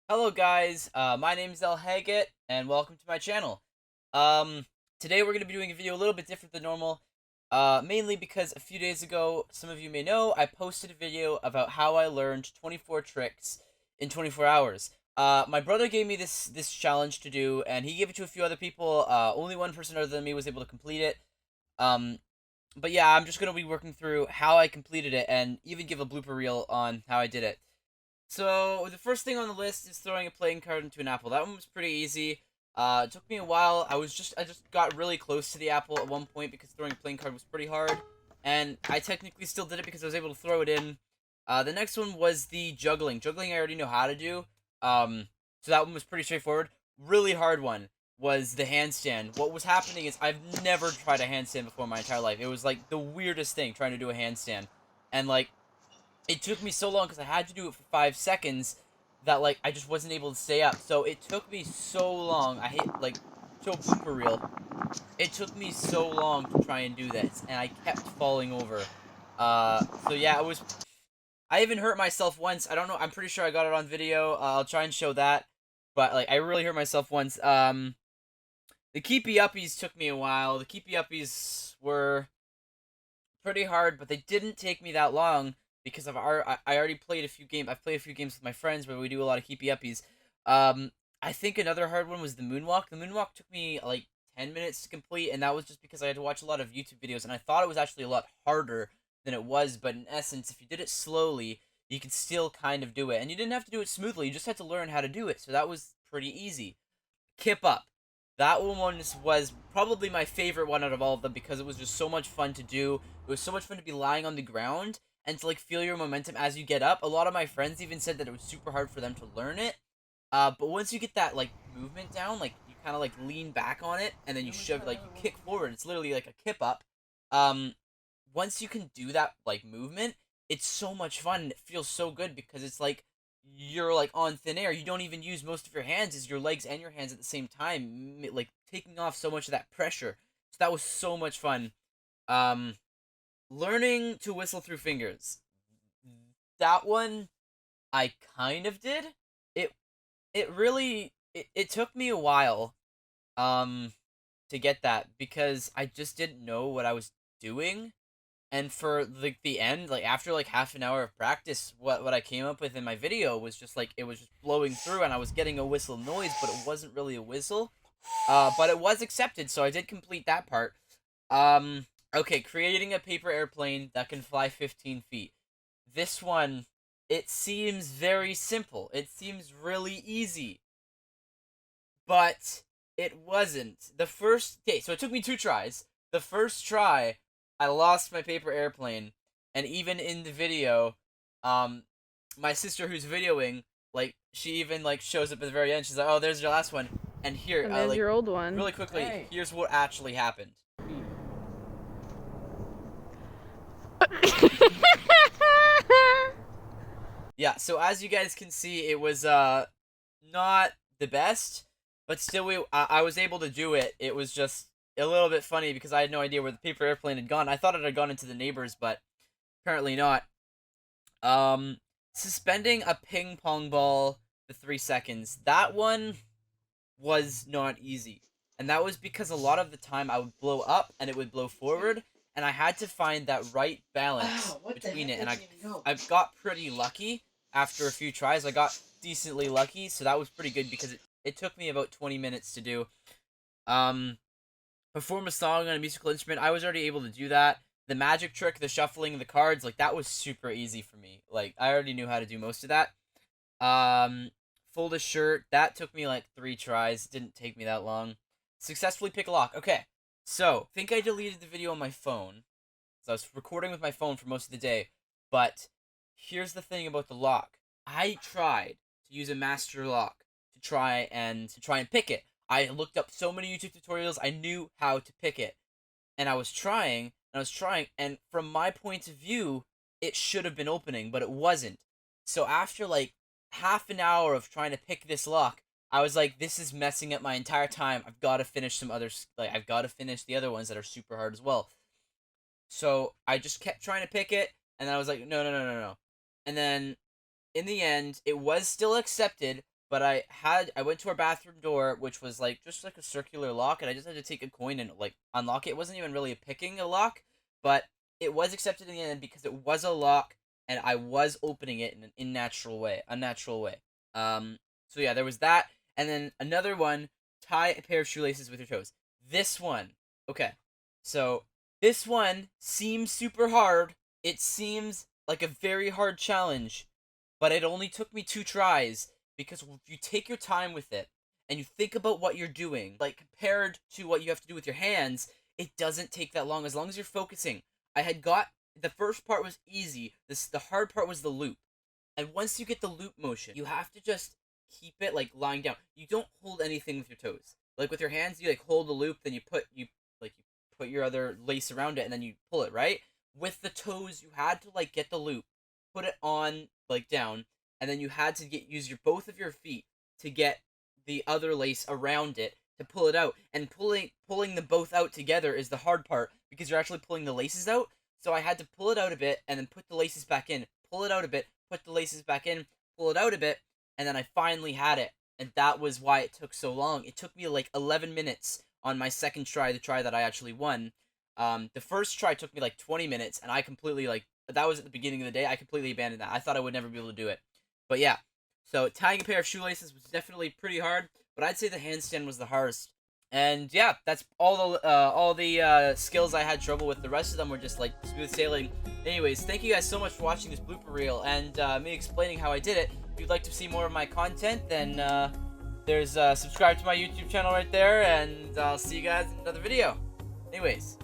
Hello guys, my name is LHaggot, and welcome to my channel. Um, Today we're going to be doing a video a little bit different than normal, mainly because a few days ago, some of you may know, I posted a video about how I learned 24 tricks in 24 hours. My brother gave me this challenge to do, and he gave it to a few other people. Only one person other than me was able to complete it. Um, but yeah, I'm just going to be working through how I completed it, and even give a blooper reel on how I did it. So the first thing on the list is throwing a playing card into an apple. That one was pretty easy. It took me a while. I just got really close to the apple at one point because throwing a playing card was pretty hard, and I technically still did it because I was able to throw it in. The next one was the juggling. Juggling I already know how to do. So that one was pretty straightforward. Really hard one was the handstand. What was happening is I've never tried a handstand before in my entire life. It was like the weirdest thing trying to do a handstand, and like it took me so long because I had to do it for 5 seconds that like I just wasn't able to stay up. So it took me so long. I hate like show blooper reel. It took me so long to try and do this, and I kept falling over. So yeah, it was. I even hurt myself once. I don't know. I'm pretty sure I got it on video. I'll try and show that. But like I really hurt myself once. The keepy uppies took me a while. The keepy uppies were pretty hard, but they didn't take me that long because I already played a few games. I've played a few games with my friends where we do a lot of keepy uppies. I think another hard one was the moonwalk. The moonwalk took me like 10 minutes to complete, and that was just because I had to watch a lot of YouTube videos, and I thought it was actually a lot harder than it was. But in essence, if you did it slowly, you could still kind of do it, and you didn't have to do it smoothly. You just had to learn how to do it, so that was pretty easy. Kip up. That one was probably my favorite one out of all of them because it was just so much fun to do. It was so much fun to be lying on the ground and to like feel your momentum as you get up. A lot of my friends even said that it was super hard for them to learn it. But once you get that like movement down, like you kind of like lean back on it and then you shove like you kick forward. It's literally like a kip up. Um, Once you can do that like movement, it's so much fun and it feels so good because it's like you're like on thin air. You don't even use most of your hands as your legs and your hands at the same time, like taking off so much of that pressure. So that was so much fun. Um, Learning to whistle through fingers. That one I kind of did. It it took me a while um to get that because I just didn't know what I was doing. And for like the end, like after like half an hour of practice, what I came up with in my video was just like it was just blowing through, and I was getting a whistle noise, but it wasn't really a whistle. But it was accepted, so I did complete that part. Um, okay, creating a paper airplane that can fly 15 feet. This one, it seems very simple. It seems really easy, but it wasn't. Okay, so it took me 2 tries. The first try, I lost my paper airplane, and even in the video, um, my sister who's videoing, like, she even like shows up at the very end. She's like, "Oh, there's your last one." And here, And there's like, your old one. really quickly, Hey. here's what actually happened. Yeah, so as you guys can see, it was not the best, but still I was able to do it. It was just a little bit funny because I had no idea where the paper airplane had gone. I thought it had gone into the neighbors, but apparently not. Um Suspending a ping pong ball for 3 seconds. That one was not easy. And that was because a lot of the time I would blow up and it would blow forward, and I had to find that right balance Wow, what the between heck? it, and Where'd you even go? I got pretty lucky after a few tries. I got decently lucky, so that was pretty good because it took me about 20 minutes to do. Um Perform a song on a musical instrument. I was already able to do that. The magic trick, the shuffling the cards, like that was super easy for me. Like I already knew how to do most of that. Um, Fold a shirt. That took me like 3 tries. Didn't take me that long. Successfully pick a lock. Okay, so think I deleted the video on my phone. So I was recording with my phone for most of the day. But here's the thing about the lock. I tried to use a master lock to try and pick it. I looked up so many YouTube tutorials. I knew how to pick it, and and from my point of view, it should have been opening, but it wasn't. So after like half an hour of trying to pick this lock, I was like, this is messing up my entire time. I've got to finish some others. Like I've got to finish the other ones that are super hard as well. So I just kept trying to pick it, and then I was like, no, no, no, no, no. And then in the end, it was still accepted, but I went to our bathroom door, which was like just like a circular lock, and I just had to take a coin and like unlock it. It wasn't even really picking a lock, but it was accepted in the end because it was a lock, and I was opening it in an unnatural way. So yeah, there was that, and then another one: tie a pair of shoelaces with your toes. This one, okay, so this one seems super hard. It seems like a very hard challenge, but it only took me 2 tries because if you take your time with it and you think about what you're doing, like compared to what you have to do with your hands, it doesn't take that long as long as you're focusing. I had got the first part was easy. The hard part was the loop. And once you get the loop motion, you have to just keep it like lying down. You don't hold anything with your toes. Like with your hands, you like hold the loop, then you put your other lace around it, and then you pull it, right? With the toes, you had to like get the loop, put it on like down, and then you had to use your both of your feet to get the other lace around it to pull it out. And pulling them both out together is the hard part because you're actually pulling the laces out. So I had to pull it out a bit and then put the laces back in, pull it out a bit, put the laces back in, pull it out a bit, and then I finally had it. And that was why it took so long. It took me like 11 minutes on my second try, the try that I actually won. The first try took me like 20 minutes, and I completely like that was at the beginning of the day. I completely abandoned that. I thought I would never be able to do it. But yeah, so tying a pair of shoelaces was definitely pretty hard, but I'd say the handstand was the hardest. And yeah, that's all the skills I had trouble with. The rest of them were just like smooth sailing. Anyways, thank you guys so much for watching this blooper reel and me explaining how I did it. If you'd like to see more of my content, then there's subscribe to my YouTube channel right there, and I'll see you guys in another video. Anyways.